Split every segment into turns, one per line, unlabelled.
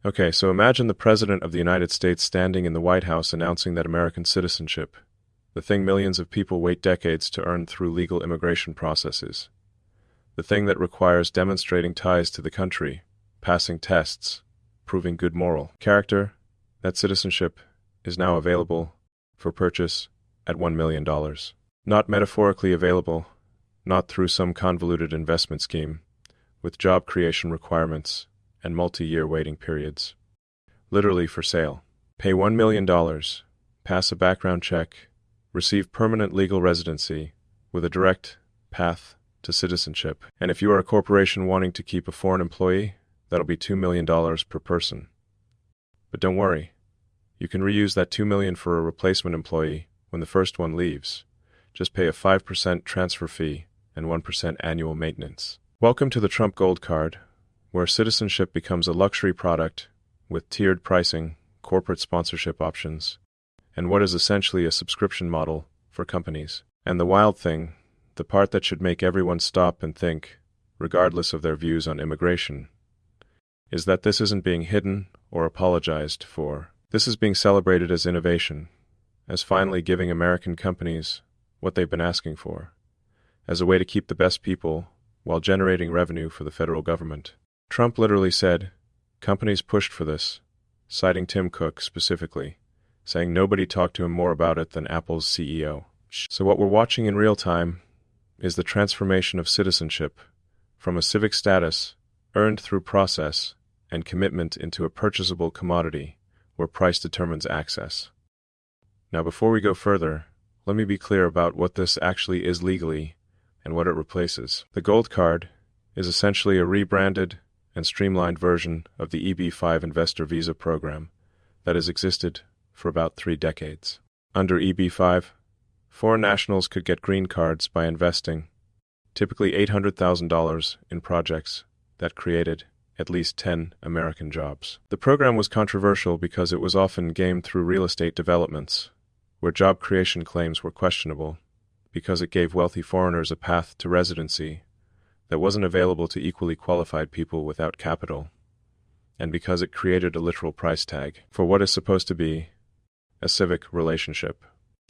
Okay, so imagine the President of the United States standing in the White House announcing that American citizenship, the thing millions of people wait decades to earn through legal immigration processes, the thing that requires demonstrating ties to the country, passing tests, proving good moral character, that citizenship is now available for purchase at $1 million. Not metaphorically available, not through some convoluted investment scheme, with job creation requirements and multi-year waiting periods. Literally for sale. Pay $1 million, pass a background check, receive permanent legal residency with a direct path to citizenship. And if you are a corporation wanting to keep a foreign employee, that'll be $2 million per person. But don't worry, you can reuse that $2 million for a replacement employee when the first one leaves. Just pay a 5% transfer fee and 1% annual maintenance. Welcome to the Trump Gold Card, where citizenship becomes a luxury product with tiered pricing, corporate sponsorship options, and what is essentially a subscription model for companies. And the wild thing, the part that should make everyone stop and think, regardless of their views on immigration, is that this isn't being hidden or apologized for. This is being celebrated as innovation, as finally giving American companies what they've been asking for, as a way to keep the best people while generating revenue for the federal government. Trump literally said, companies pushed for this, citing Tim Cook specifically, saying nobody talked to him more about it than Apple's CEO. So what we're watching in real time is the transformation of citizenship from a civic status earned through process and commitment into a purchasable commodity where price determines access. Now, before we go further, let me be clear about what this actually is legally and what it replaces. The Gold Card is essentially a rebranded and streamlined version of the EB-5 investor visa program that has existed for about 3 decades. Under EB-5, foreign nationals could get green cards by investing typically $800,000 in projects that created at least 10 American jobs. The program was controversial because it was often gamed through real estate developments, where job creation claims were questionable, because it gave wealthy foreigners a path to residency that wasn't available to equally qualified people without capital, and because it created a literal price tag for what is supposed to be a civic relationship.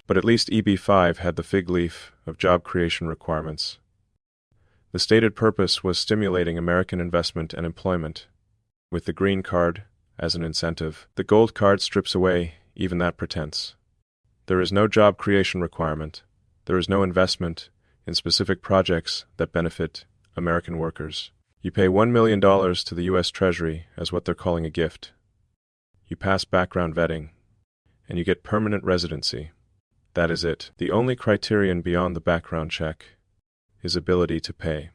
But at least EB-5 had the fig leaf of job creation requirements. The stated purpose was stimulating American investment and employment, with the green card as an incentive. The Gold Card strips away even that pretense. There is no job creation requirement. There is no investment in specific projects that benefit American workers. You pay $1 million to the U.S. Treasury as what they're calling a gift. You pass background vetting, and you get permanent residency. That is it. The only criterion beyond the background check is ability to pay.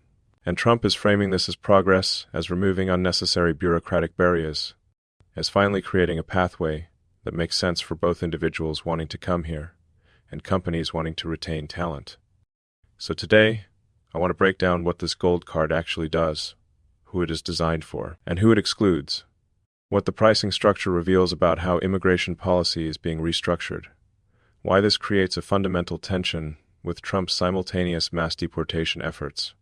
And Trump is framing this as progress, as removing unnecessary bureaucratic barriers, as finally creating a pathway that makes sense for both individuals wanting to come here and companies wanting to retain talent. So today, I want to break down what this Gold Card actually does, who it is designed for, and who it excludes, what the pricing structure reveals about how immigration policy is being restructured, why this creates a fundamental tension with Trump's simultaneous mass deportation efforts,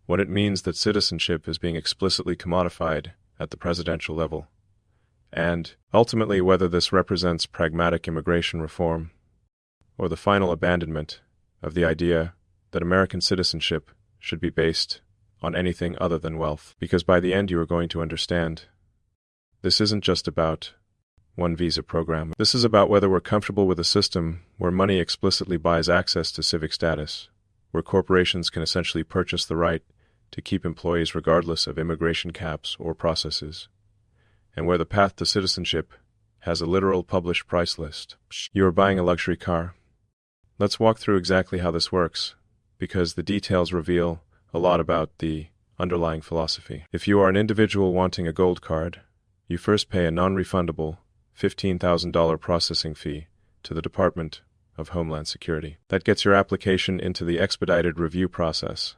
what it means that citizenship is being explicitly commodified at the presidential level, and, ultimately, whether this represents pragmatic immigration reform or the final abandonment of the idea that American citizenship should be based on anything other than wealth. Because by the end you are going to understand, this isn't just about one visa program. This is about whether we're comfortable with a system where money explicitly buys access to civic status, where corporations can essentially purchase the right to keep employees regardless of immigration caps or processes, and where the path to citizenship has a literal published price list. You are buying a luxury car. Let's walk through exactly how this works, because the details reveal a lot about the underlying philosophy. If you are an individual wanting a Gold Card, you first pay a non-refundable $15,000 processing fee to the Department of Homeland Security. That gets your application into the expedited review process.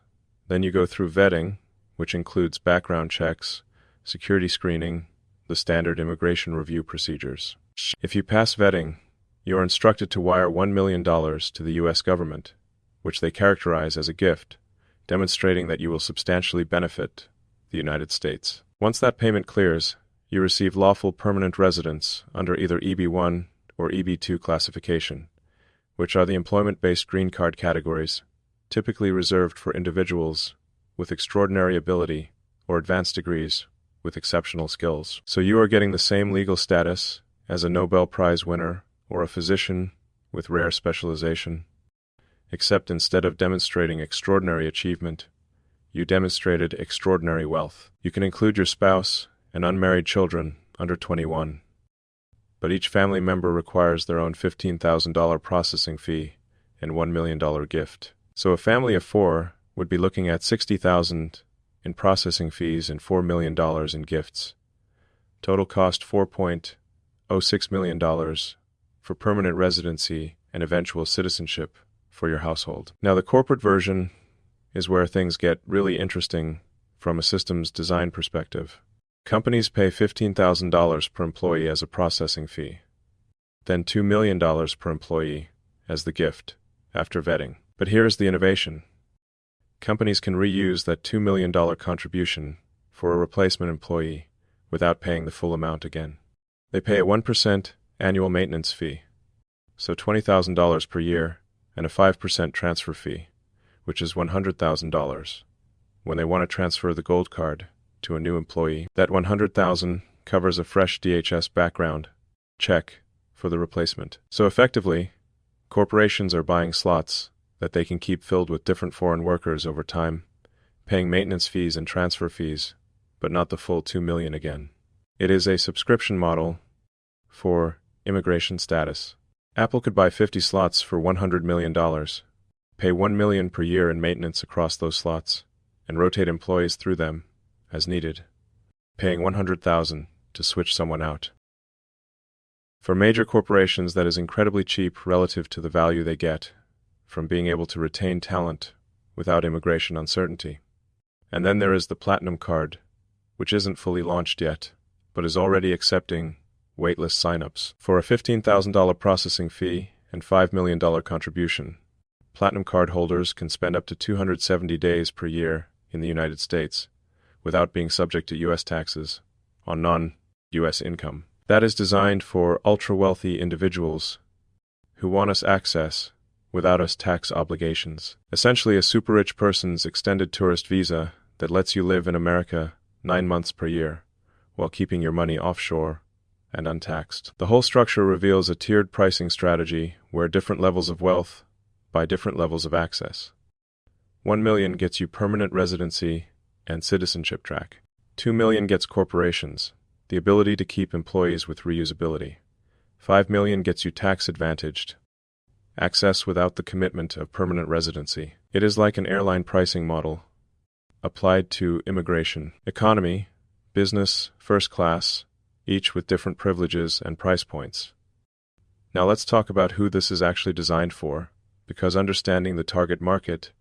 Then you go through vetting, which includes background checks, security screening, the standard immigration review procedures. If you pass vetting, you are instructed to wire $1 million to the U.S. government, which they characterize as a gift, demonstrating that you will substantially benefit the United States. Once that payment clears, You receive lawful permanent residence under either EB1 or EB2 classification, which are the employment-based green card categories, typically reserved for individuals with extraordinary ability or advanced degrees with exceptional skills. So you are getting the same legal status as a Nobel Prize winner or a physician with rare specialization, except instead of demonstrating extraordinary achievement, you demonstrated extraordinary wealth. You can include your spouse and unmarried children under 21, but each family member requires their own $15,000 processing fee and $1 million gift. So a family of 4 would be looking at $60,000 in processing fees and $4 million in gifts. Total cost $4.06 million for permanent residency and eventual citizenship for your household. Now, the corporate version is where things get really interesting from a systems design perspective. Companies pay $15,000 per employee as a processing fee, then $2 million per employee as the gift after vetting. But here is the innovation. Companies can reuse that $2 million contribution for a replacement employee without paying the full amount again. They pay a 1% annual maintenance fee, so $20,000 per year, and a 5% transfer fee, which is $100,000. When they want to transfer the gold card to a new employee, that $100,000 covers a fresh DHS background check for the replacement. So effectively, corporations are buying slots that they can keep filled with different foreign workers over time, paying maintenance fees and transfer fees, but not the full $2 million again. It is a subscription model for immigration status. Apple could buy 50 slots for $100 million, pay $1 million per year in maintenance across those slots, and rotate employees through them as needed, paying $100,000 to switch someone out. For major corporations, that is incredibly cheap relative to the value they get from being able to retain talent without immigration uncertainty. And then there is the Platinum Card, which isn't fully launched yet, but is already accepting waitlist signups. For a $15,000 processing fee and $5 million contribution, Platinum Card holders can spend up to 270 days per year in the United States without being subject to U.S. taxes on non-U.S. income. That is designed for ultra-wealthy individuals who want us access without us tax obligations. Essentially a super-rich person's extended tourist visa that lets you live in America 9 months per year while keeping your money offshore and untaxed. The whole structure reveals a tiered pricing strategy where different levels of wealth buy different levels of access. $1 million gets you permanent residency and citizenship track. $2 million gets corporations, the ability to keep employees with reusability. $5 million gets you tax-advantaged access without the commitment of permanent residency. It is like an airline pricing model applied to immigration. Economy, business, first class, each with different privileges and price points. Now let's talk about who this is actually designed for, because understanding the target market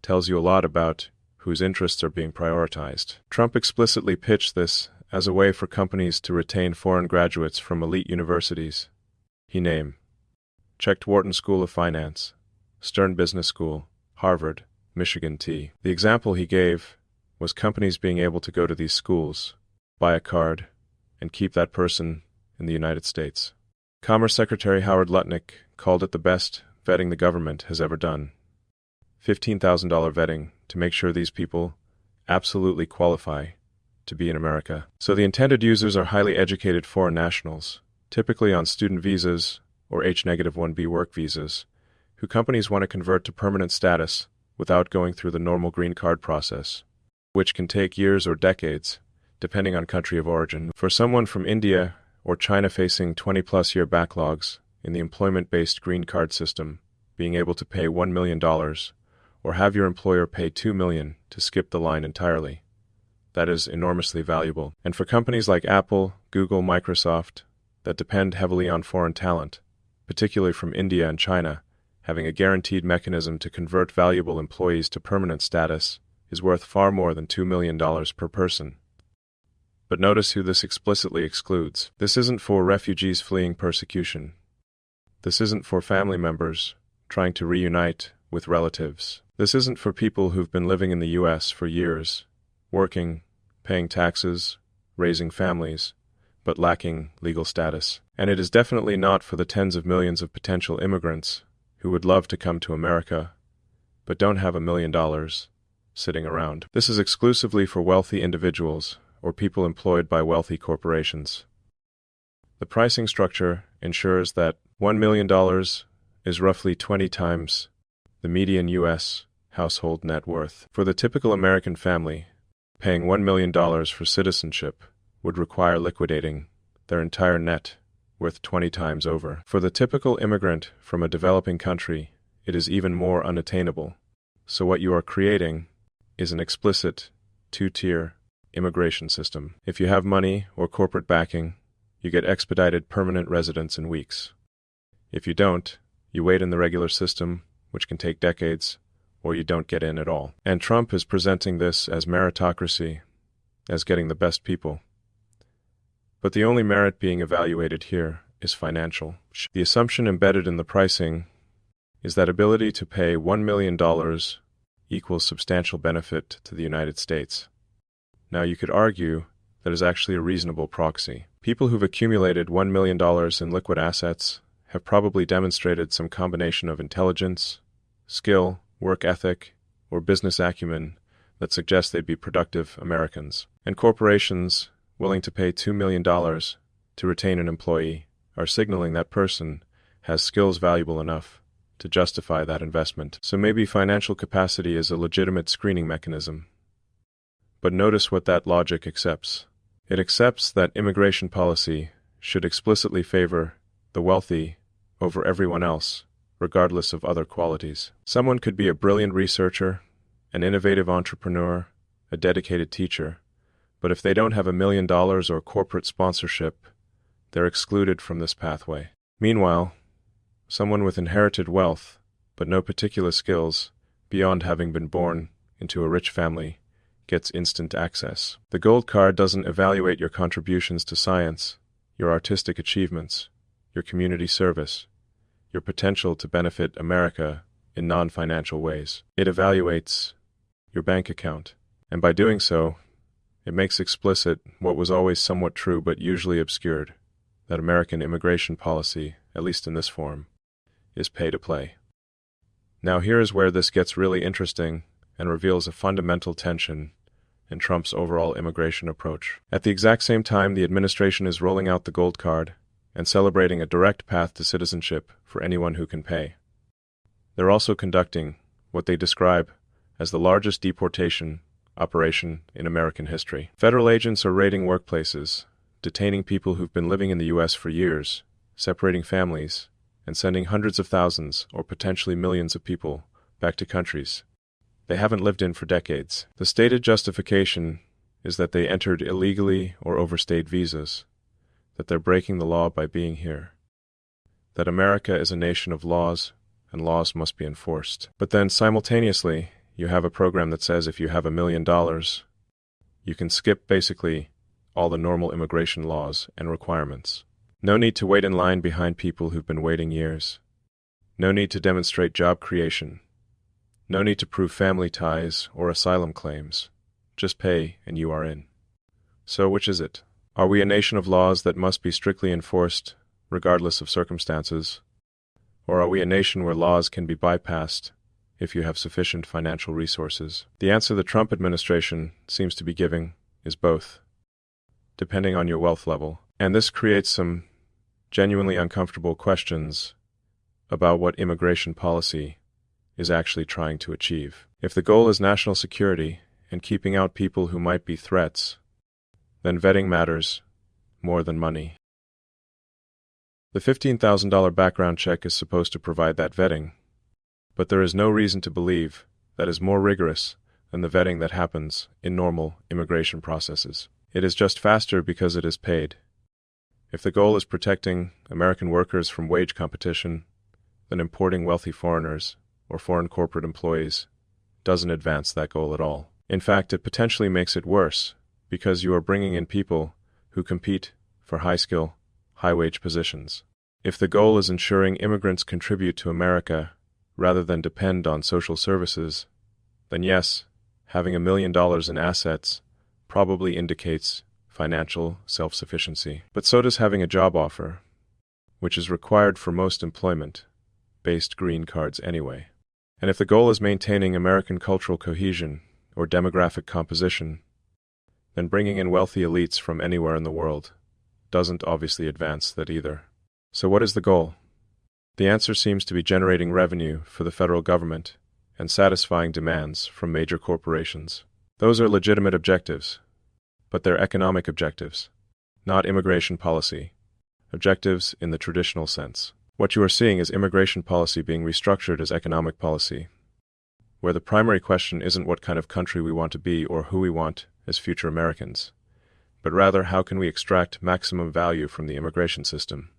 tells you a lot about whose interests are being prioritized. Trump explicitly pitched this as a way for companies to retain foreign graduates from elite universities. He checked Wharton School of Finance, Stern Business School, Harvard, Michigan T. The example he gave was companies being able to go to these schools, buy a card, and keep that person in the United States. Commerce Secretary Howard Lutnick called it the best vetting the government has ever done. $15,000 vetting to make sure these people absolutely qualify to be in America. So the intended users are highly educated foreign nationals, typically on student visas or H-1B work visas, who companies want to convert to permanent status without going through the normal green card process, which can take years or decades, depending on country of origin. For someone from India or China facing 20-plus year backlogs in the employment-based green card system, being able to pay $1 million or have your employer pay $2 million to skip the line entirely, that is enormously valuable. And for companies like Apple, Google, Microsoft, that depend heavily on foreign talent, particularly from India and China, having a guaranteed mechanism to convert valuable employees to permanent status is worth far more than $2 million per person. But notice who this explicitly excludes. This isn't for refugees fleeing persecution. This isn't for family members trying to reunite with relatives. This isn't for people who've been living in the U.S. for years, working, paying taxes, raising families, but lacking legal status. And it is definitely not for the tens of millions of potential immigrants who would love to come to America, but don't have $1 million sitting around. This is exclusively for wealthy individuals or people employed by wealthy corporations. The pricing structure ensures that $1 million is roughly 20 times the median U.S. household net worth. For the typical American family, paying $1 million for citizenship would require liquidating their entire net worth 20 times over. For the typical immigrant from a developing country, it is even more unattainable. So what you are creating is an explicit two-tier immigration system. If you have money or corporate backing, you get expedited permanent residence in weeks. If you don't, you wait in the regular system, which can take decades, or you don't get in at all. And Trump is presenting this as meritocracy, as getting the best people. But the only merit being evaluated here is financial. The assumption embedded in the pricing is that ability to pay $1 million equals substantial benefit to the United States. Now you could argue that is actually a reasonable proxy. People who've accumulated $1 million in liquid assets have probably demonstrated some combination of intelligence, skill, work ethic, or business acumen that suggests they'd be productive Americans. And corporations willing to pay $2 million to retain an employee are signaling that person has skills valuable enough to justify that investment. So maybe financial capacity is a legitimate screening mechanism. But notice what that logic accepts. It accepts that immigration policy should explicitly favor the wealthy over everyone else, regardless of other qualities. Someone could be a brilliant researcher, an innovative entrepreneur, a dedicated teacher, but if they don't have $1 million or corporate sponsorship, they're excluded from this pathway. Meanwhile, someone with inherited wealth, but no particular skills, beyond having been born into a rich family, gets instant access. The gold card doesn't evaluate your contributions to science, your artistic achievements, your community service, your potential to benefit America in non-financial ways. It evaluates your bank account, and by doing so, it makes explicit what was always somewhat true but usually obscured, that American immigration policy, at least in this form, is pay to play. Now here is where this gets really interesting and reveals a fundamental tension in Trump's overall immigration approach. At the exact same time, the administration is rolling out the gold card and celebrating a direct path to citizenship for anyone who can pay. They're also conducting what they describe as the largest deportation operation in American history. Federal agents are raiding workplaces, detaining people who've been living in the U.S. for years, separating families, and sending hundreds of thousands or potentially millions of people back to countries they haven't lived in for decades. The stated justification is that they entered illegally or overstayed visas, that they're breaking the law by being here, that America is a nation of laws and laws must be enforced. But then simultaneously, you have a program that says if you have $1 million, you can skip basically all the normal immigration laws and requirements. No need to wait in line behind people who've been waiting years. No need to demonstrate job creation. No need to prove family ties or asylum claims. Just pay and you are in. So which is it? Are we a nation of laws that must be strictly enforced, regardless of circumstances? Or are we a nation where laws can be bypassed if you have sufficient financial resources? The answer the Trump administration seems to be giving is both, depending on your wealth level. And this creates some genuinely uncomfortable questions about what immigration policy is actually trying to achieve. If the goal is national security and keeping out people who might be threats, then vetting matters more than money. The $15,000 background check is supposed to provide that vetting, but there is no reason to believe that is more rigorous than the vetting that happens in normal immigration processes. It is just faster because it is paid. If the goal is protecting American workers from wage competition, then importing wealthy foreigners or foreign corporate employees doesn't advance that goal at all. In fact, it potentially makes it worse because you are bringing in people who compete for high-skill, high-wage positions. If the goal is ensuring immigrants contribute to America rather than depend on social services, then yes, having $1 million in assets probably indicates financial self-sufficiency. But so does having a job offer, which is required for most employment-based green cards anyway. And if the goal is maintaining American cultural cohesion or demographic composition, then bringing in wealthy elites from anywhere in the world doesn't obviously advance that either. So what is the goal? The answer seems to be generating revenue for the federal government and satisfying demands from major corporations. Those are legitimate objectives, but they're economic objectives, not immigration policy objectives in the traditional sense. What you are seeing is immigration policy being restructured as economic policy, where the primary question isn't what kind of country we want to be or who we want as future Americans, but rather how can we extract maximum value from the immigration system.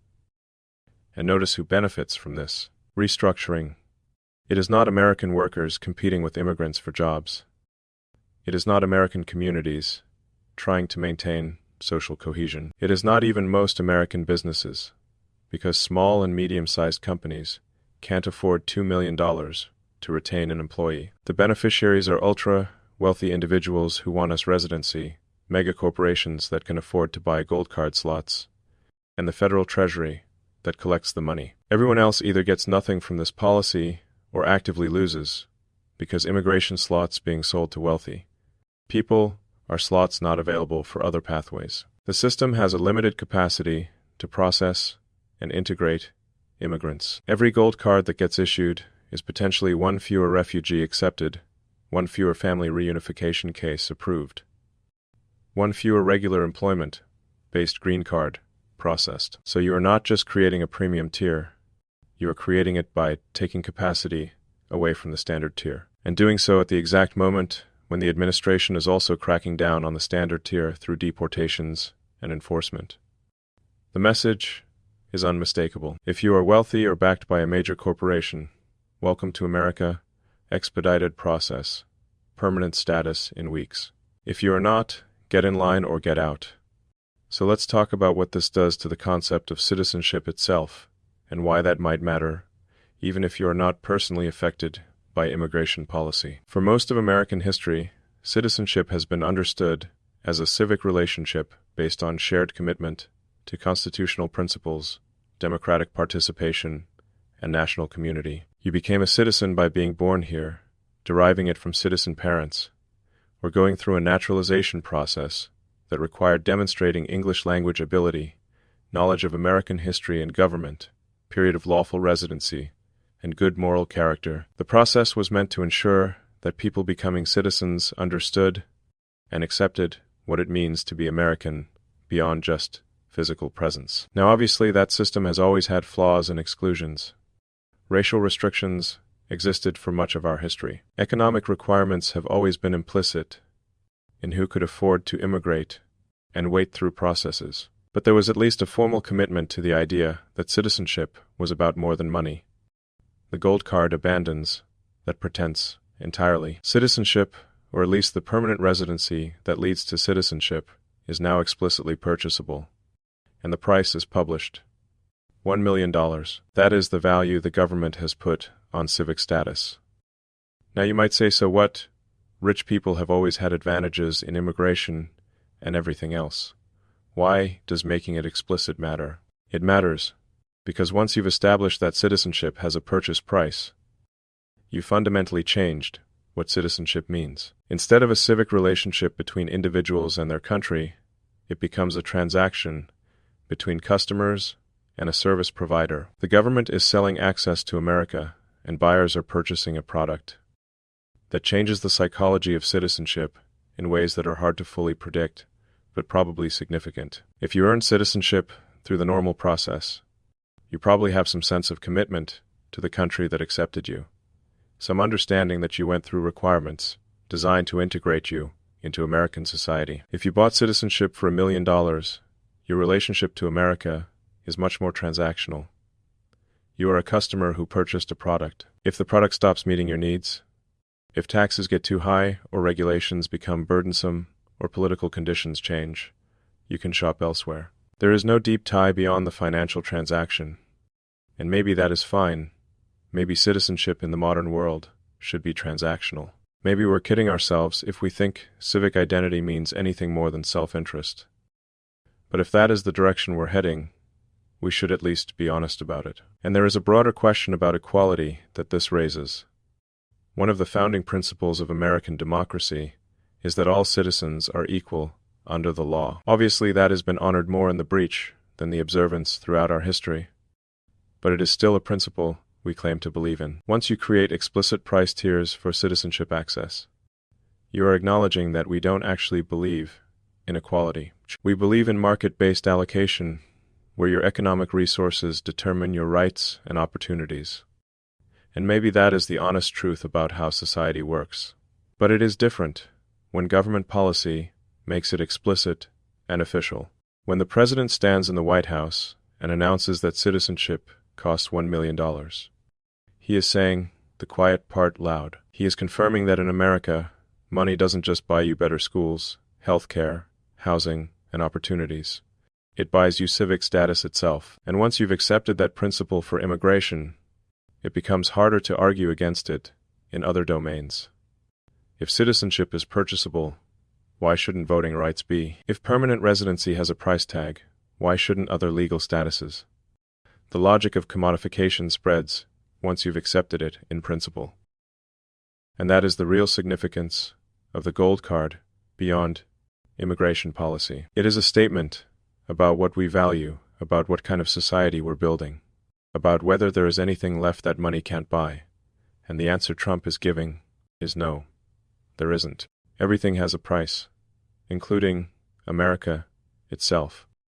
And notice who benefits from this restructuring. It is not American workers competing with immigrants for jobs. It is not American communities trying to maintain social cohesion. It is not even most American businesses, because small and medium-sized companies can't afford $2 million to retain an employee. The beneficiaries are ultra-wealthy individuals who want us residency, mega corporations that can afford to buy gold card slots, and the federal treasury that collects the money. Everyone else either gets nothing from this policy or actively loses, because immigration slots being sold to wealthy people are slots not available for other pathways. The system has a limited capacity to process and integrate immigrants. Every gold card that gets issued is potentially one fewer refugee accepted, one fewer family reunification case approved, one fewer regular employment-based green card processed. So you are not just creating a premium tier, you are creating it by taking capacity away from the standard tier, and doing so at the exact moment when the administration is also cracking down on the standard tier through deportations and enforcement. The message is unmistakable. If you are wealthy or backed by a major corporation, welcome to America, expedited process, permanent status in weeks. If you are not, get in line or get out. So let's talk about what this does to the concept of citizenship itself, and why that might matter, even if you are not personally affected by immigration policy. For most of American history, citizenship has been understood as a civic relationship based on shared commitment to constitutional principles, democratic participation, and national community. You became a citizen by being born here, deriving it from citizen parents, or going through a naturalization process that required demonstrating English language ability, knowledge of American history and government, period of lawful residency, and good moral character. The process was meant to ensure that people becoming citizens understood and accepted what it means to be American beyond just physical presence. Now obviously that system has always had flaws and exclusions. Racial restrictions existed for much of our history. Economic requirements have always been implicit in who could afford to immigrate and wait through processes. But there was at least a formal commitment to the idea that citizenship was about more than money. The gold card abandons that pretense entirely. Citizenship, or at least the permanent residency that leads to citizenship, is now explicitly purchasable, and the price is published. $1 million. That is the value the government has put on civic status. Now you might say, so what? Rich people have always had advantages in immigration and everything else. Why does making it explicit matter? It matters because once you've established that citizenship has a purchase price, you fundamentally changed what citizenship means. Instead of a civic relationship between individuals and their country, it becomes a transaction between customers and a service provider. The government is selling access to America, and buyers are purchasing a product that changes the psychology of citizenship in ways that are hard to fully predict, but probably significant. If you earn citizenship through the normal process, you probably have some sense of commitment to the country that accepted you, some understanding that you went through requirements designed to integrate you into American society. If you bought citizenship for $1 million, your relationship to America is much more transactional. You are a customer who purchased a product. If the product stops meeting your needs, if taxes get too high or regulations become burdensome or political conditions change, you can shop elsewhere. There is no deep tie beyond the financial transaction, and maybe that is fine. Maybe citizenship in the modern world should be transactional. Maybe we're kidding ourselves if we think civic identity means anything more than self-interest. But if that is the direction we're heading, we should at least be honest about it. And there is a broader question about equality that this raises. One of the founding principles of American democracy is that all citizens are equal under the law. Obviously, that has been honored more in the breach than the observance throughout our history. But it is still a principle we claim to believe in. Once you create explicit price tiers for citizenship access, you are acknowledging that we don't actually believe in equality. We believe in market-based allocation, where your economic resources determine your rights and opportunities. And maybe that is the honest truth about how society works. But it is different when government policy makes it explicit and official. When the president stands in the White House and announces that citizenship costs $1 million, he is saying the quiet part loud. He is confirming that in America, money doesn't just buy you better schools, health care, housing, and opportunities. It buys you civic status itself. And once you've accepted that principle for immigration, it becomes harder to argue against it in other domains. If citizenship is purchasable, why shouldn't voting rights be? If permanent residency has a price tag, why shouldn't other legal statuses? The logic of commodification spreads once you've accepted it in principle. And that is the real significance of the gold card beyond immigration policy. It is a statement about what we value, about what kind of society we're building, about whether there is anything left that money can't buy. And the answer Trump is giving is no, there isn't. Everything has a price, including America itself.